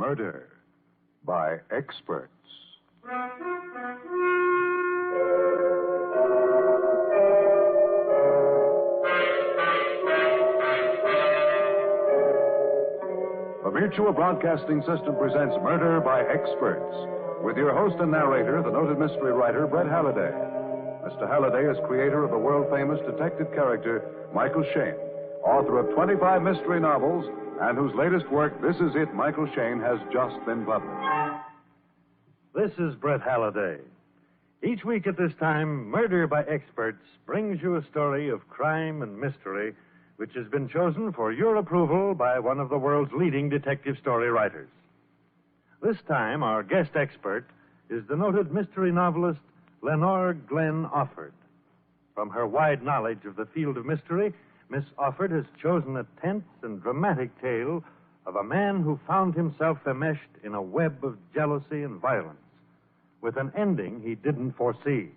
Murder by Experts. The Mutual Broadcasting System presents Murder by Experts, with your host and narrator, the noted mystery writer, Brett Halliday. Mr. Halliday is creator of the world-famous detective character, Michael Shayne, author of 25 mystery novels, and whose latest work, This Is It, Michael Shayne, has just been published. This is Brett Halliday. Each week at this time, Murder by Experts brings you a story of crime and mystery which has been chosen for your approval by one of the world's leading detective story writers. This time, our guest expert is the noted mystery novelist Lenore Glenn Offord. From her wide knowledge of the field of mystery, Miss Offord has chosen a tense and dramatic tale of a man who found himself enmeshed in a web of jealousy and violence, with an ending he didn't foresee,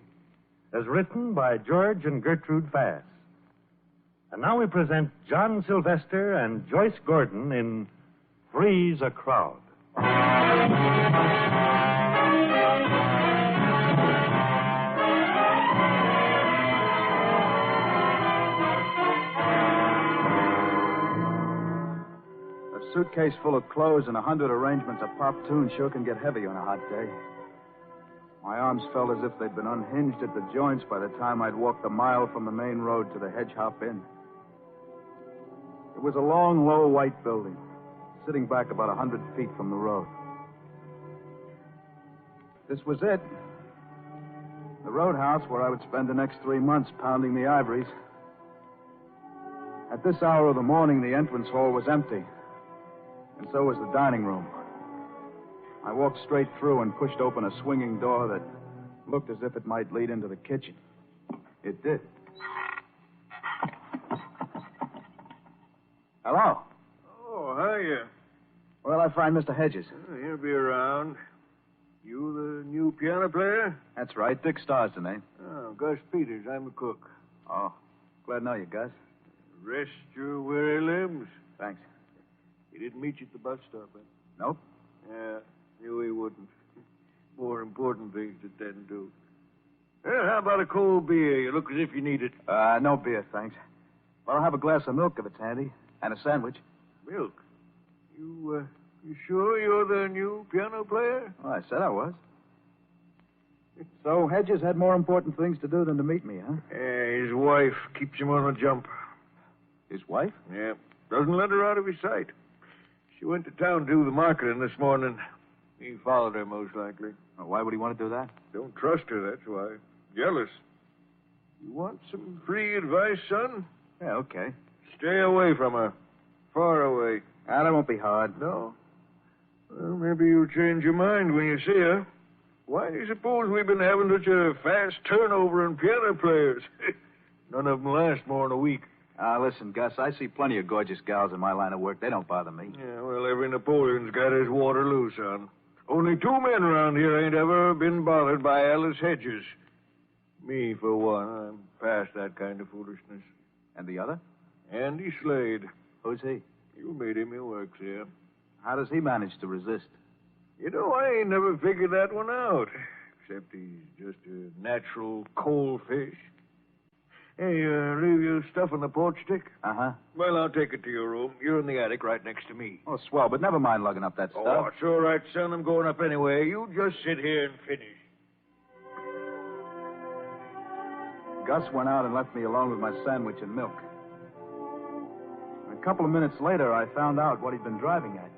as written by George and Gertrude Fass. And now we present John Sylvester and Joyce Gordon in Freeze a Crowd. A suitcase full of clothes and 100 arrangements of pop tunes sure can get heavy on a hot day. My arms felt as if they'd been unhinged at the joints by the time I'd walked a mile from the main road to the Hedge Hop Inn. It was a long, low, white building, sitting back about 100 feet from the road. This was it. The roadhouse where I would spend the next 3 months pounding the ivories. At this hour of the morning, the entrance hall was empty, and so was the dining room. I walked straight through and pushed open a swinging door that looked as if it might lead into the kitchen. It did. Hello. Oh, hiya. Where'll I find Mr. Hedges? He'll be around. You the new piano player? That's right. Dick Starr's the name. Oh, Gus Peters. I'm the cook. Oh, glad to know you, Gus. Rest your weary limbs. Thanks. He didn't meet you at the bus stop, eh? Nope. Yeah, knew he wouldn't. More important things to tend to. Well, how about a cold beer? You look as if you need it. No beer, thanks. Well, I'll have a glass of milk if it's handy. And a sandwich. Milk? You sure you're the new piano player? Well, I said I was. So Hedges had more important things to do than to meet me, huh? Yeah, his wife keeps him on the jump. His wife? Yeah, doesn't let her out of his sight. She went to town to do the marketing this morning. He followed her, most likely. Well, why would he want to do that? Don't trust her, that's why. Jealous. You want some free advice, son? Yeah, okay. Stay away from her. Far away. That won't be hard. No? Well, maybe you'll change your mind when you see her. Why do you suppose we've been having such a fast turnover in piano players? None of them last more than a week. Listen, Gus, I see plenty of gorgeous gals in my line of work. They don't bother me. Yeah, well, every Napoleon's got his Waterloo, son. Only 2 men around here ain't ever been bothered by Alice Hedges. Me, for one. I'm past that kind of foolishness. And the other? Andy Slade. Who's he? You made him. He works here. How does he manage to resist? You know, I ain't never figured that one out. Except he's just a natural cold fish. Hey, leave your stuff on the porch stick? Uh-huh. Well, I'll take it to your room. You're in the attic right next to me. Oh, swell, but never mind lugging up that stuff. Oh, it's all right, son. I'm going up anyway. You just sit here and finish. Gus went out and left me alone with my sandwich and milk. A couple of minutes later, I found out what he'd been driving at.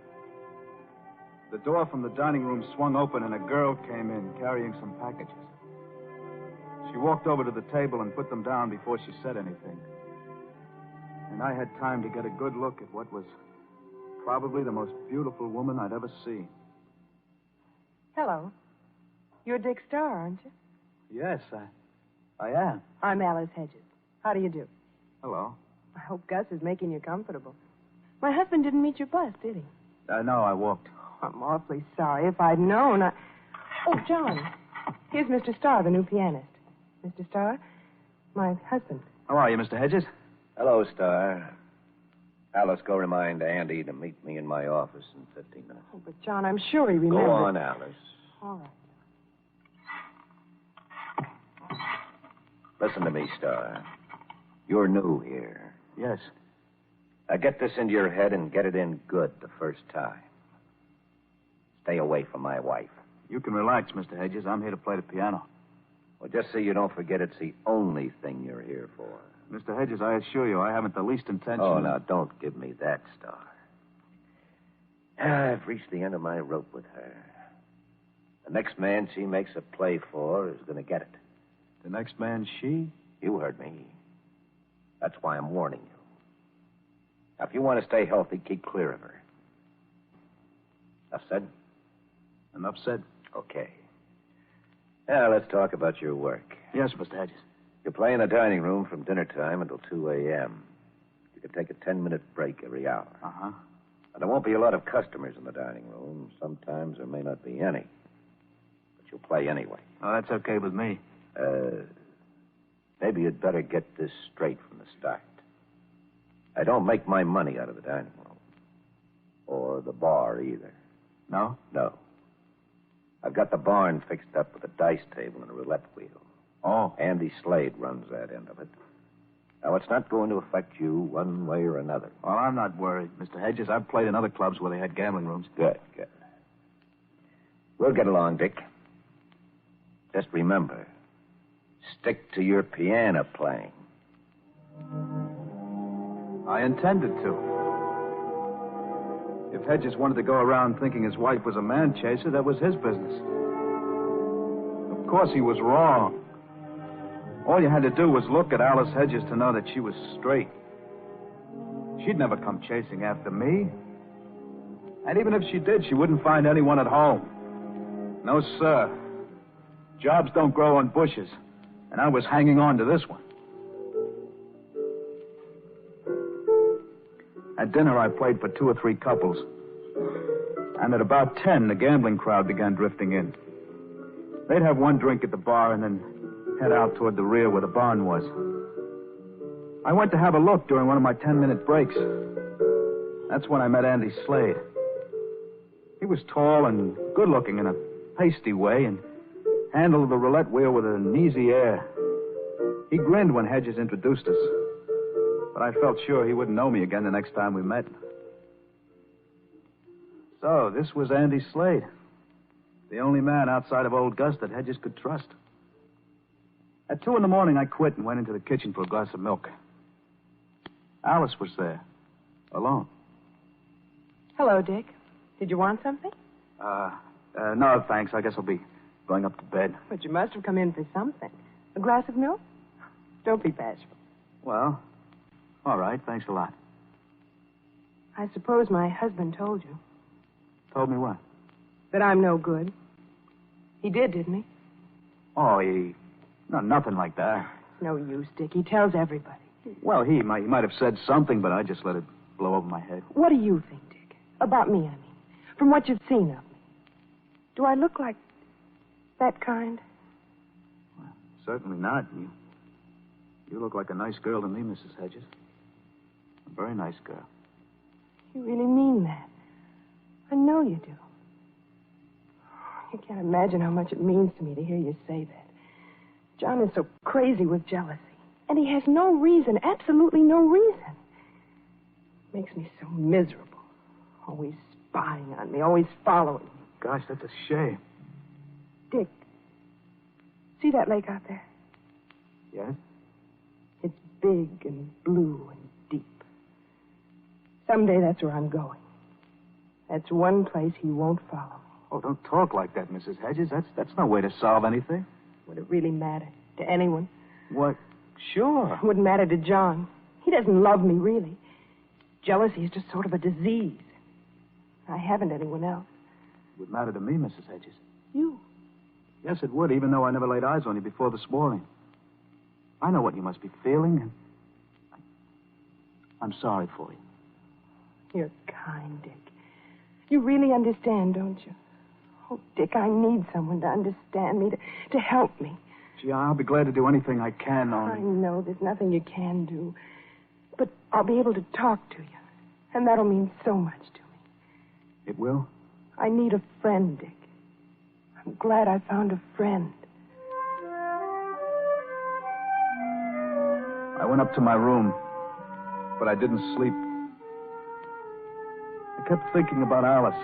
The door from the dining room swung open and a girl came in carrying some packages. She walked over to the table and put them down before she said anything. And I had time to get a good look at what was probably the most beautiful woman I'd ever seen. Hello. You're Dick Starr, aren't you? Yes, I am. I'm Alice Hedges. How do you do? Hello. I hope Gus is making you comfortable. My husband didn't meet your bus, did he? No, I walked. I'm awfully sorry. If I'd known, Oh, John. Here's Mr. Starr, the new pianist. Mr. Starr, my husband. How are you, Mr. Hedges? Hello, Starr. Alice, go remind Andy to meet me in my office in 15 minutes. Oh, but, John, I'm sure he remembers. Go on, Alice. All right. Listen to me, Star. You're new here. Yes. Now get this into your head and get it in good the first time. Stay away from my wife. You can relax, Mr. Hedges. I'm here to play the piano. Well, just so you don't forget it's the only thing you're here for. Mr. Hedges, I assure you, I haven't the least intention. Oh, now, don't give me that, Star. I've reached the end of my rope with her. The next man she makes a play for is going to get it. The next man, she? You heard me. That's why I'm warning you. Now, if you want to stay healthy, keep clear of her. Enough said? Enough said. Okay. Now, let's talk about your work. Yes, Mr. Hedges. You play in the dining room from dinner time until 2 a.m. You can take a 10-minute break every hour. Uh-huh. Now, there won't be a lot of customers in the dining room. Sometimes there may not be any. But you'll play anyway. Oh, that's okay with me. Maybe you'd better get this straight from the start. I don't make my money out of the dining room. Or the bar, either. No? No. I've got the barn fixed up with a dice table and a roulette wheel. Oh. Andy Slade runs that end of it. Now, it's not going to affect you one way or another. Well, I'm not worried, Mr. Hedges. I've played in other clubs where they had gambling rooms. Good, good. We'll get along, Dick. Just remember, stick to your piano playing. I intended to. If Hedges wanted to go around thinking his wife was a man chaser, that was his business. Of course, he was wrong. All you had to do was look at Alice Hedges to know that she was straight. She'd never come chasing after me. And even if she did, she wouldn't find anyone at home. No, sir. Jobs don't grow on bushes. And I was hanging on to this one. At dinner, I played for 2 or 3 couples. And at about 10, the gambling crowd began drifting in. They'd have one drink at the bar and then head out toward the rear where the barn was. I went to have a look during one of my 10-minute breaks. That's when I met Andy Slade. He was tall and good-looking in a pasty way and handled the roulette wheel with an easy air. He grinned when Hedges introduced us. But I felt sure he wouldn't know me again the next time we met. So, this was Andy Slade. The only man outside of old Gus that Hedges could trust. At 2 a.m, I quit and went into the kitchen for a glass of milk. Alice was there, alone. Hello, Dick. Did you want something? No, thanks. I guess I'll be going up to bed. But you must have come in for something. A glass of milk? Don't be bashful. Well, all right. Thanks a lot. I suppose my husband told you. Told me what? That I'm no good. He did, didn't he? Oh, No, nothing like that. No use, Dick. He tells everybody. Well, he might have said something, but I just let it blow over my head. What do you think, Dick? About me, I mean. From what you've seen of me. Do I look like that kind? Well, certainly not. You look like a nice girl to me, Mrs. Hedges. A very nice girl. You really mean that? I know you do. You can't imagine how much it means to me to hear you say that. John is so crazy with jealousy. And he has no reason, absolutely no reason. Makes me so miserable. Always spying on me, always following me. Gosh, that's a shame. Dick, see that lake out there? Yes? It's big and blue and deep. Someday that's where I'm going. That's one place he won't follow me. Oh, don't talk like that, Mrs. Hedges. That's no way to solve anything. Would it really matter to anyone? What? Sure. It wouldn't matter to John. He doesn't love me, really. Jealousy is just sort of a disease. I haven't anyone else. It would matter to me, Mrs. Hedges. You? Yes, it would, even though I never laid eyes on you before this morning. I know what you must be feeling, and I'm sorry for you. You're kind, Dick. You really understand, don't you? Oh, Dick, I need someone to understand me, to help me. Gee, I'll be glad to do anything I can on... I know there's nothing you can do. But I'll be able to talk to you. And that'll mean so much to me. It will? I need a friend, Dick. I'm glad I found a friend. I went up to my room, but I didn't sleep. I kept thinking about Alice.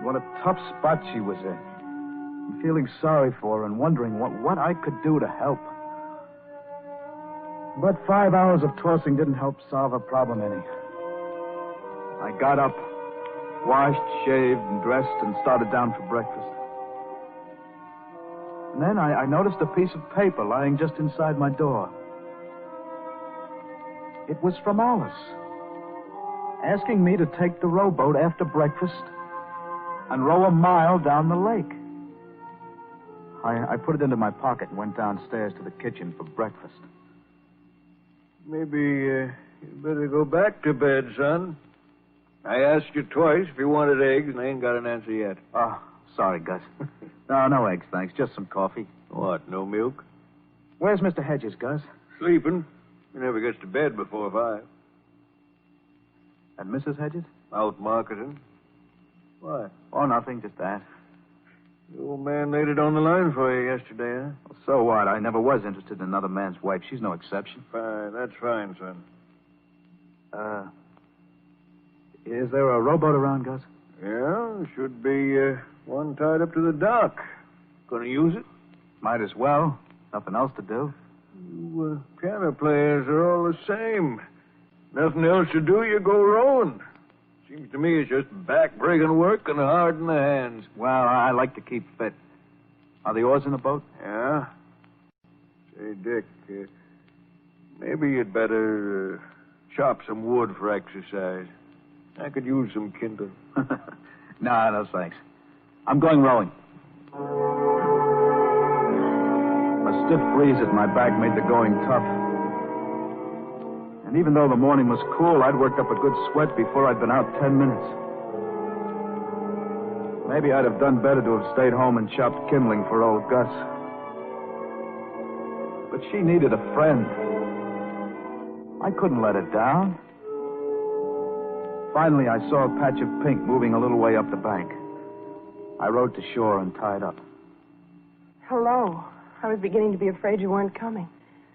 What a tough spot she was in. And feeling sorry for her and wondering what I could do to help. But 5 hours of tossing didn't help solve her problem any. I got up, washed, shaved, and dressed, and started down for breakfast. And then I noticed a piece of paper lying just inside my door. It was from Alice, asking me to take the rowboat after breakfast and row a mile down the lake. I put it into my pocket and went downstairs to the kitchen for breakfast. Maybe you better go back to bed, son. I asked you twice if you wanted eggs, and I ain't got an answer yet. Oh, sorry, Gus. No eggs, thanks. Just some coffee. What, no milk? Where's Mr. Hedges, Gus? Sleeping. He never gets to bed before 5. And Mrs. Hedges? Out marketing. Why? Oh, nothing, just that. The old man laid it on the line for you yesterday, huh? Well, so what? I never was interested in another man's wife. She's no exception. Fine, that's fine, son. Is there a rowboat around, Gus? Yeah, should be one tied up to the dock. Gonna use it? Might as well. Nothing else to do. You piano players are all the same. Nothing else to do, you go rowing. Seems to me it's just back-breaking work and hard in the hands. Well, I like to keep fit. Are the oars in the boat? Yeah? Say, Dick, maybe you'd better chop some wood for exercise. I could use some kindle. No, thanks. I'm going rowing. A stiff breeze at my back made the going tough. And even though the morning was cool, I'd worked up a good sweat before I'd been out 10 minutes. Maybe I'd have done better to have stayed home and chopped kindling for old Gus. But she needed a friend. I couldn't let her down. Finally, I saw a patch of pink moving a little way up the bank. I rowed to shore and tied up. Hello. I was beginning to be afraid you weren't coming.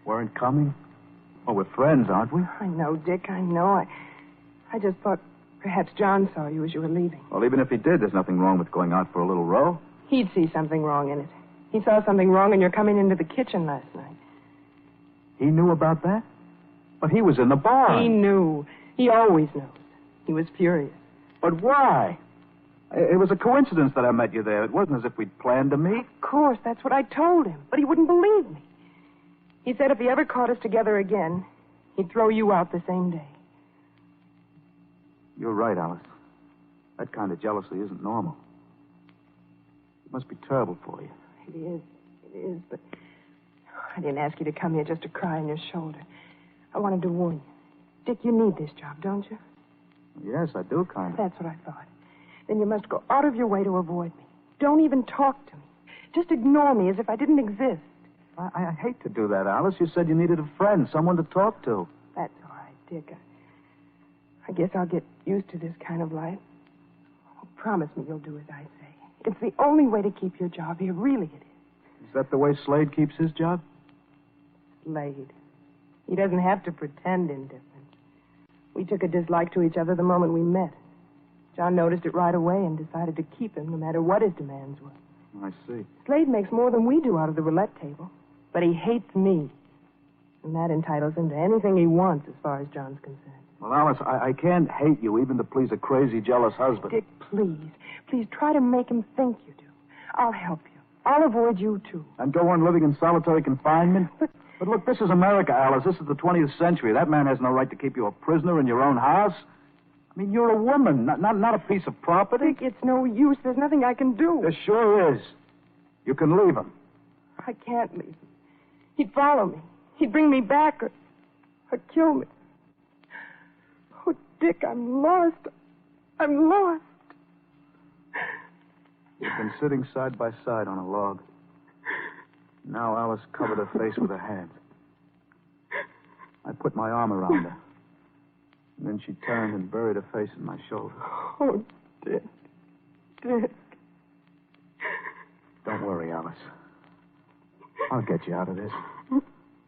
Weren't coming? Oh, we're friends, aren't we? I know, Dick, I know. I just thought perhaps John saw you as you were leaving. Well, even if he did, there's nothing wrong with going out for a little row. He'd see something wrong in it. He saw something wrong in your coming into the kitchen last night. He knew about that? But he was in the bar. He knew. He always knows. He was furious. But why? It was a coincidence that I met you there. It wasn't as if we'd planned to meet. Of course, that's what I told him. But he wouldn't believe me. He said if he ever caught us together again, he'd throw you out the same day. You're right, Alice. That kind of jealousy isn't normal. It must be terrible for you. It is, but I didn't ask you to come here just to cry on your shoulder. I wanted to warn you. Dick, you need this job, don't you? Yes, I do, kind of. That's what I thought. Then you must go out of your way to avoid me. Don't even talk to me. Just ignore me as if I didn't exist. I hate to do that, Alice. You said you needed a friend, someone to talk to. That's all right, Dick. I guess I'll get used to this kind of life. Oh, promise me you'll do as I say. It's the only way to keep your job here. Really it is. Is that the way Slade keeps his job? Slade. He doesn't have to pretend indifferent. We took a dislike to each other the moment we met. John noticed it right away and decided to keep him no matter what his demands were. I see. Slade makes more than we do out of the roulette table. But he hates me. And that entitles him to anything he wants as far as John's concerned. Well, Alice, I can't hate you even to please a crazy, jealous husband. Dick, please. Please try to make him think you do. I'll help you. I'll avoid you, too. And go on living in solitary confinement? But look, this is America, Alice. This is the 20th century. That man has no right to keep you a prisoner in your own house. I mean, you're a woman, not a piece of property. Dick, it's no use. There's nothing I can do. There sure is. You can leave him. I can't leave him. He'd follow me. He'd bring me back or kill me. Oh, Dick, I'm lost. I'm lost. We've been sitting side by side on a log. Now Alice covered her face with her hand. I put my arm around her. And then she turned and buried her face in my shoulder. Oh, Dick. Dick. Don't worry, Alice. I'll get you out of this.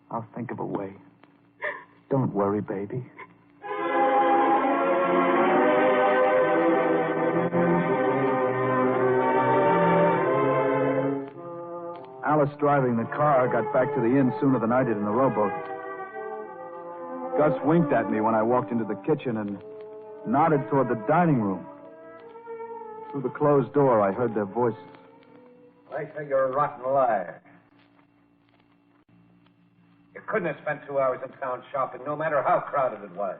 I'll think of a way. Don't worry, baby. Alice, driving the car, got back to the inn sooner than I did in the rowboat. Gus winked at me when I walked into the kitchen and nodded toward the dining room. Through the closed door, I heard their voices. I say you're a rotten liar. You couldn't have spent 2 hours in town shopping, no matter how crowded it was.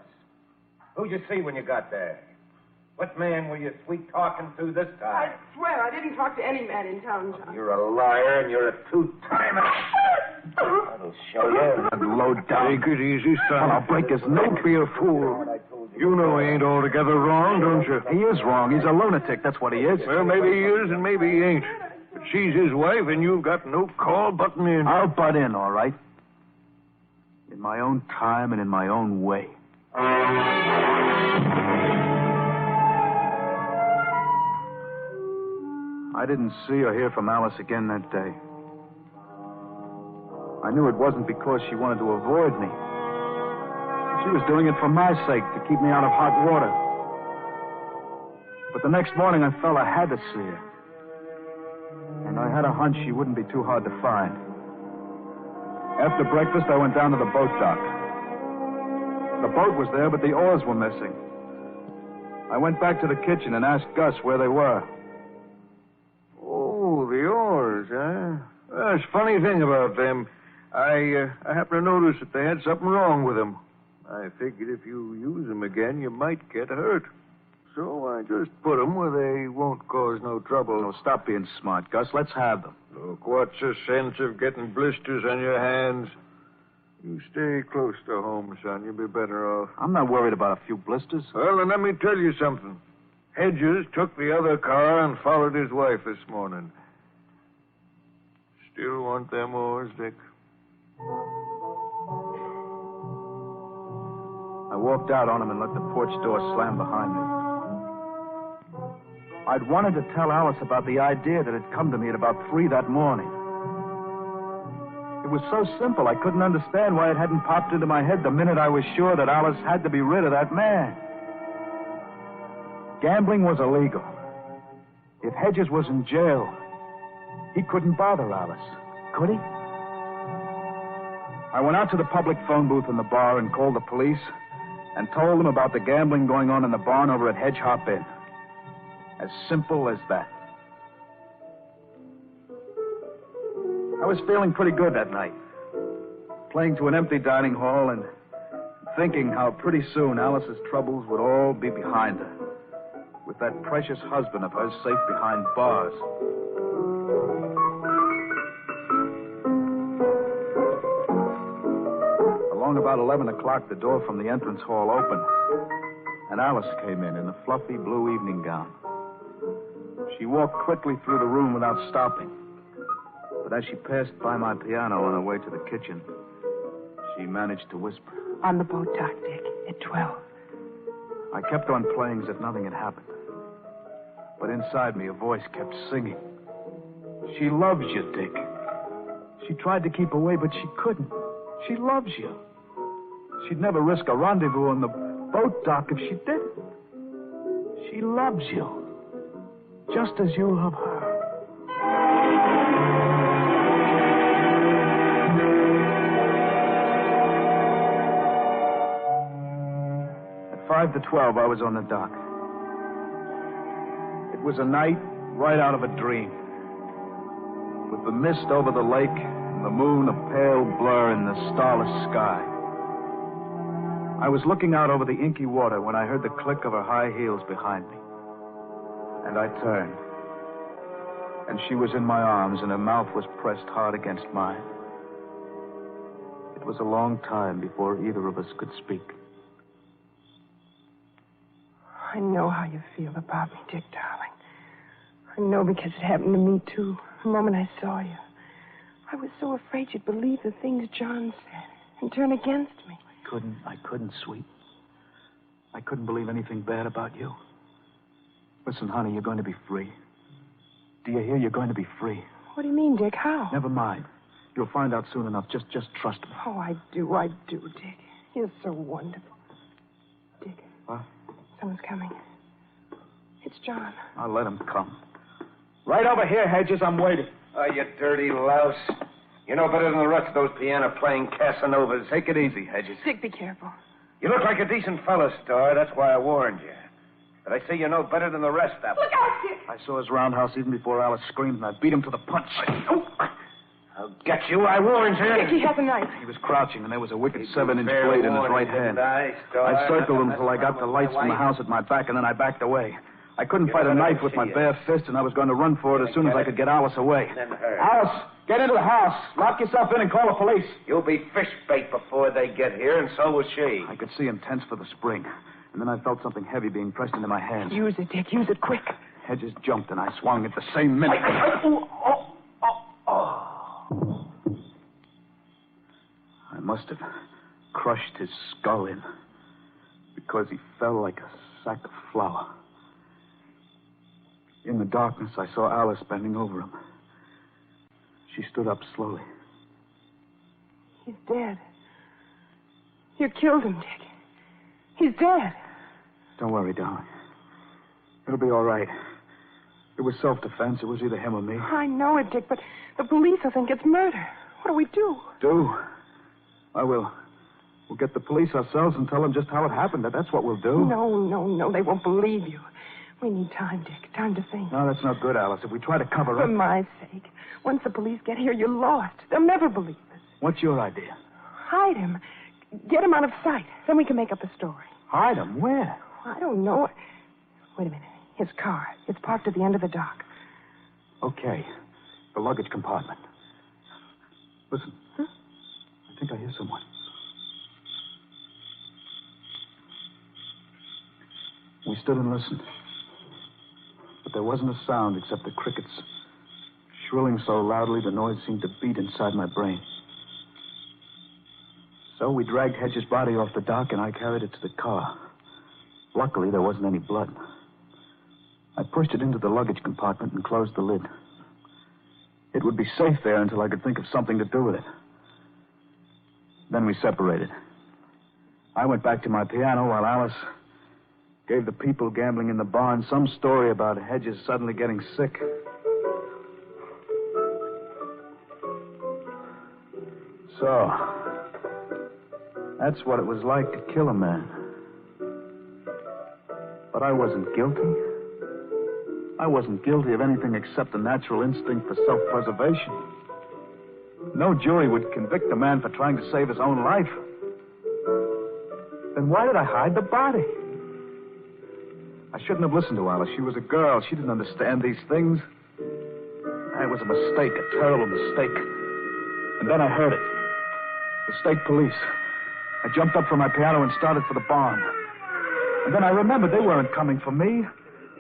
Who'd you see when you got there? What man were you sweet-talking to this time? I swear I didn't talk to any man in town, John. You're a liar, and you're a two-timer. That'll show you. That low down. Take it easy, son. I'll break his neck. Don't be a fool. You know he ain't altogether wrong, don't you? He is wrong. He's a lunatic. That's what he is. Well, maybe he is and maybe he ain't. But she's his wife, and you've got no call button in. I'll butt in, all right. In my own time and in my own way. I didn't see or hear from Alice again that day. I knew it wasn't because she wanted to avoid me. She was doing it for my sake, to keep me out of hot water. But the next morning I felt I had to see her. And I had a hunch she wouldn't be too hard to find. After breakfast, I went down to the boat dock. The boat was there, but the oars were missing. I went back to the kitchen and asked Gus where they were. Oh, the oars, huh? Well, there's a funny thing about them. I happened to notice that they had something wrong with them. I figured if you use them again, you might get hurt. So I just put them where they won't cause no trouble. No, stop being smart, Gus. Let's have them. Look, what's the sense of getting blisters on your hands? You stay close to home, son. You'll be better off. I'm not worried about a few blisters. Well, then let me tell you something. Hedges took the other car and followed his wife this morning. Still want them oars, Dick? I walked out on him and let the porch door slam behind me. I'd wanted to tell Alice about the idea that had come to me at about 3 that morning. It was so simple, I couldn't understand why it hadn't popped into my head the minute I was sure that Alice had to be rid of that man. Gambling was illegal. If Hedges was in jail, he couldn't bother Alice, could he? I went out to the public phone booth in the bar and called the police and told them about the gambling going on in the barn over at Hedge Hop Inn. As simple as that. I was feeling pretty good that night. Playing to an empty dining hall and thinking how pretty soon Alice's troubles would all be behind her. With that precious husband of hers safe behind bars. Along about 11 o'clock, the door from the entrance hall opened, and Alice came in a fluffy blue evening gown. She walked quickly through the room without stopping. But as she passed by my piano on her way to the kitchen, she managed to whisper. On the boat dock, Dick, at 12. I kept on playing as if nothing had happened. But inside me, a voice kept singing. She loves you, Dick. She tried to keep away, but she couldn't. She loves you. She'd never risk a rendezvous on the boat dock if she didn't. She loves you. Just as you love her. At 5 to 12, I was on the dock. It was a night right out of a dream. With the mist over the lake and the moon a pale blur in the starless sky. I was looking out over the inky water when I heard the click of her high heels behind me. And I turned. And she was in my arms, and her mouth was pressed hard against mine. It was a long time before either of us could speak. I know how you feel about me, Dick, darling. I know because it happened to me, too. The moment I saw you. I was so afraid you'd believe the things John said and turn against me. I couldn't, sweet. I couldn't believe anything bad about you. Listen, honey, you're going to be free. Do you hear? You're going to be free. What do you mean, Dick? How? Never mind. You'll find out soon enough. Just trust me. Oh, I do, Dick. You're so wonderful. Dick. What? Someone's coming. It's John. I'll let him come. Right over here, Hedges. I'm waiting. Oh, you dirty louse. You know better than the rest of those piano-playing Casanovas. Take it easy, Hedges. Dick, be careful. You look like a decent fellow, Star. That's why I warned you. But I say you know better than the rest of them. Look out, Dick! I saw his roundhouse even before Alice screamed, and I beat him to the punch. I'll get you. I warned you. Dick, he has a knife. He was crouching, and there was a wicked 7-inch blade in his right hand. I circled him until I got the lights from the house at my back, and then I backed away. I couldn't fight a knife with my bare fist, and I was going to run for it as soon as I could get Alice away. Alice, get into the house. Lock yourself in and call the police. You'll be fish bait before they get here, and so will she. I could see him tense for the spring, and then I felt something heavy being pressed into my hand. Use it, Dick. Use it quick. Hedges jumped, and I swung at the same minute. I must have crushed his skull in because he fell like a sack of flour. In the darkness, I saw Alice bending over him. She stood up slowly. He's dead. You killed him, Dick. He's dead. Don't worry, darling. It'll be all right. It was self-defense. It was either him or me. I know it, Dick, but the police will think it's murder. What do we do? We'll get the police ourselves and tell them just how it happened. That's what we'll do. No. They won't believe you. We need time, Dick. Time to think. No, that's not good, Alice. If we try to cover up... For my sake. Once the police get here, you're lost. They'll never believe us. What's your idea? Hide him. Get him out of sight. Then we can make up a story. Hide him? Where? I don't know. Wait a minute. His car. It's parked at the end of the dock. Okay. The luggage compartment. Listen. Huh? I think I hear someone. We stood and listened. But there wasn't a sound except the crickets, shrilling so loudly the noise seemed to beat inside my brain. So we dragged Hedges' body off the dock, and I carried it to the car. Luckily, there wasn't any blood. I pushed it into the luggage compartment and closed the lid. It would be safe there until I could think of something to do with it. Then we separated. I went back to my piano while Alice gave the people gambling in the barn some story about Hedges suddenly getting sick. So, that's what it was like to kill a man. But I wasn't guilty. I wasn't guilty of anything except the natural instinct for self-preservation. No jury would convict a man for trying to save his own life. Then why did I hide the body? I shouldn't have listened to Alice. She was a girl. She didn't understand these things. It was a mistake, a terrible mistake. And then I heard it. The state police. I jumped up from my piano and started for the barn. And then I remembered they weren't coming for me.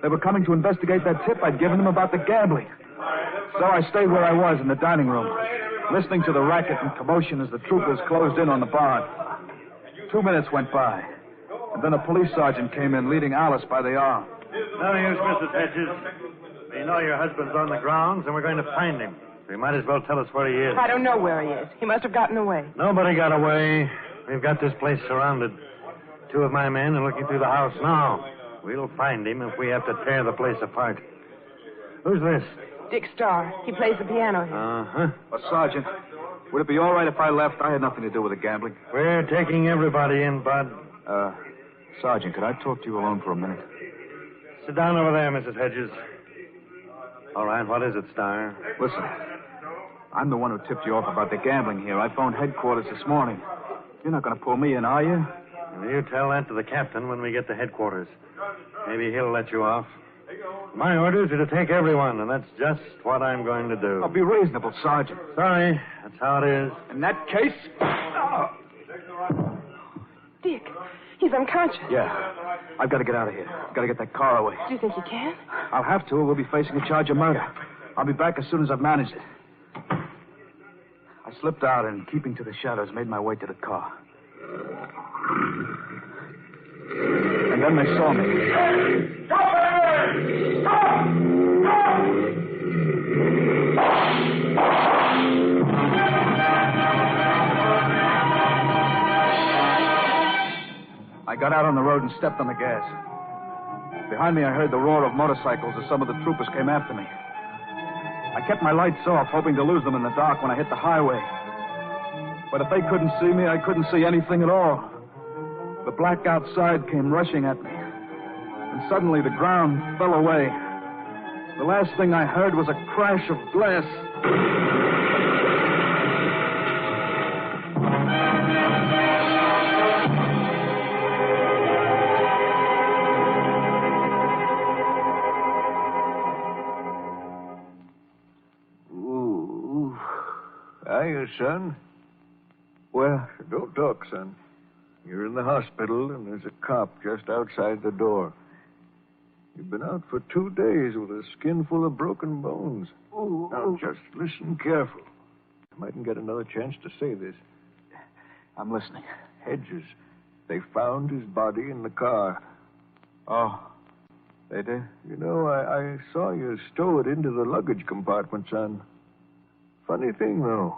They were coming to investigate that tip I'd given them about the gambling. So I stayed where I was in the dining room, listening to the racket and commotion as the troopers closed in on the barn. 2 minutes went by. And then a police sergeant came in, leading Alice by the arm. No use, Mrs. Hedges. We know your husband's on the grounds, and we're going to find him. So you might as well tell us where he is. I don't know where he is. He must have gotten away. Nobody got away. We've got this place surrounded. 2 of my men are looking through the house now. We'll find him if we have to tear the place apart. Who's this? Dick Starr. He plays the piano here. Uh-huh. Sergeant, would it be all right if I left? I had nothing to do with the gambling. We're taking everybody in, Bud. Sergeant, could I talk to you alone for a minute? Sit down over there, Mrs. Hedges. All right, what is it, Starr? Listen, I'm the one who tipped you off about the gambling here. I phoned headquarters this morning. You're not going to pull me in, are you? You tell that to the captain when we get to headquarters. Maybe he'll let you off. My orders are to take everyone, and that's just what I'm going to do. I'll be reasonable, Sergeant. Sorry, that's how it is. In that case... Dick, he's unconscious. Yeah. I've got to get out of here. I've got to get that car away. Do you think you can? I'll have to, or we'll be facing a charge of murder. I'll be back as soon as I've managed it. I slipped out and, keeping to the shadows, made my way to the car. And then they saw me. Stop there! Stop! I got out on the road and stepped on the gas. Behind me, I heard the roar of motorcycles as some of the troopers came after me. I kept my lights off, hoping to lose them in the dark when I hit the highway. But if they couldn't see me, I couldn't see anything at all. The black outside came rushing at me. And suddenly the ground fell away. The last thing I heard was a crash of glass. Ooh. Hiya, son. Where? Don't talk, son. You're in the hospital, and there's a cop just outside the door. You've been out for 2 days with a skin full of broken bones. Ooh. Now, just listen careful. I mightn't get another chance to say this. I'm listening. Hedges. They found his body in the car. Oh, they did? You know, I saw you stow it into the luggage compartment, son. Funny thing, though.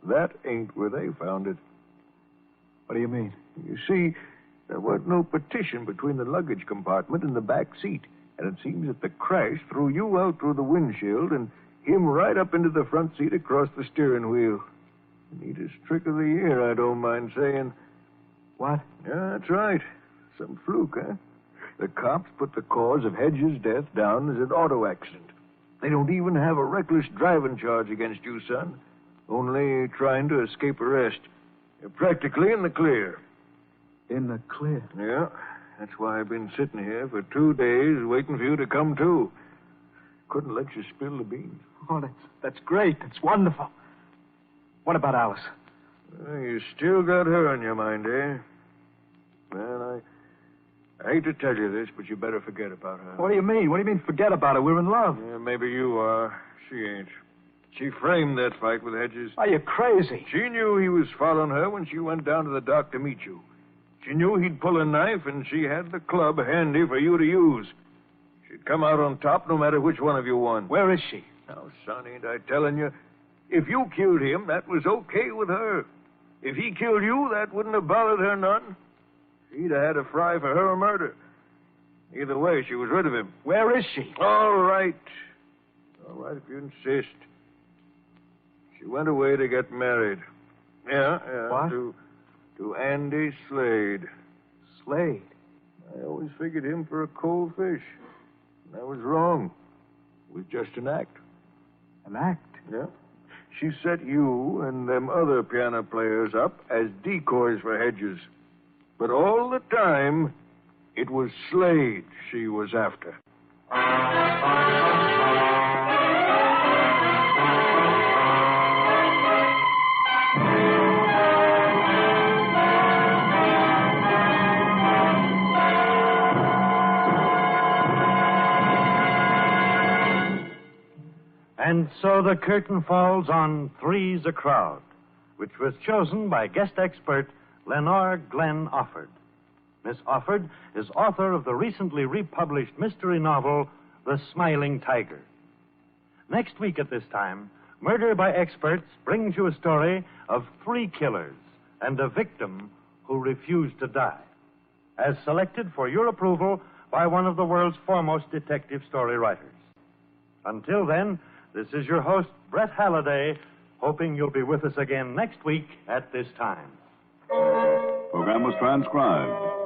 That ain't where they found it. What do you mean? You see, there wasn't no partition between the luggage compartment and the back seat. And it seems that the crash threw you out through the windshield and him right up into the front seat across the steering wheel. The neatest trick of the year, I don't mind saying. What? Yeah, that's right. Some fluke, huh? The cops put the cause of Hedges' death down as an auto accident. They don't even have a reckless driving charge against you, son. Only trying to escape arrest. You're practically in the clear. In the clear? Yeah. That's why I've been sitting here for 2 days waiting for you to come to. Couldn't let you spill the beans. Oh, that's great. That's wonderful. What about Alice? You still got her on your mind, eh? Well, I hate to tell you this, but you better forget about her. What do you mean? What do you mean forget about her? We're in love. Yeah, maybe you are. She ain't. She framed that fight with Hedges. Are you crazy? She knew he was following her when she went down to the dock to meet you. She knew he'd pull a knife, and she had the club handy for you to use. She'd come out on top no matter which one of you won. Where is she? Now, son, ain't I telling you? If you killed him, that was okay with her. If he killed you, that wouldn't have bothered her none. She'd have had a fry for her murder. Either way, she was rid of him. Where is she? All right. All right, if you insist. She went away to get married. Yeah. What? To Andy Slade. Slade? I always figured him for a cold fish. And I was wrong. It was just an act. An act? Yeah. She set you and them other piano players up as decoys for Hedges. But all the time, it was Slade she was after. And so the curtain falls on Three's a Crowd, which was chosen by guest expert Lenore Glenn Offord. Miss Offord is author of the recently republished mystery novel, The Smiling Tiger. Next week at this time, Murder by Experts brings you a story of 3 killers and a victim who refused to die, as selected for your approval by one of the world's foremost detective story writers. Until then, this is your host, Brett Halliday, hoping you'll be with us again next week at this time. Program was transcribed.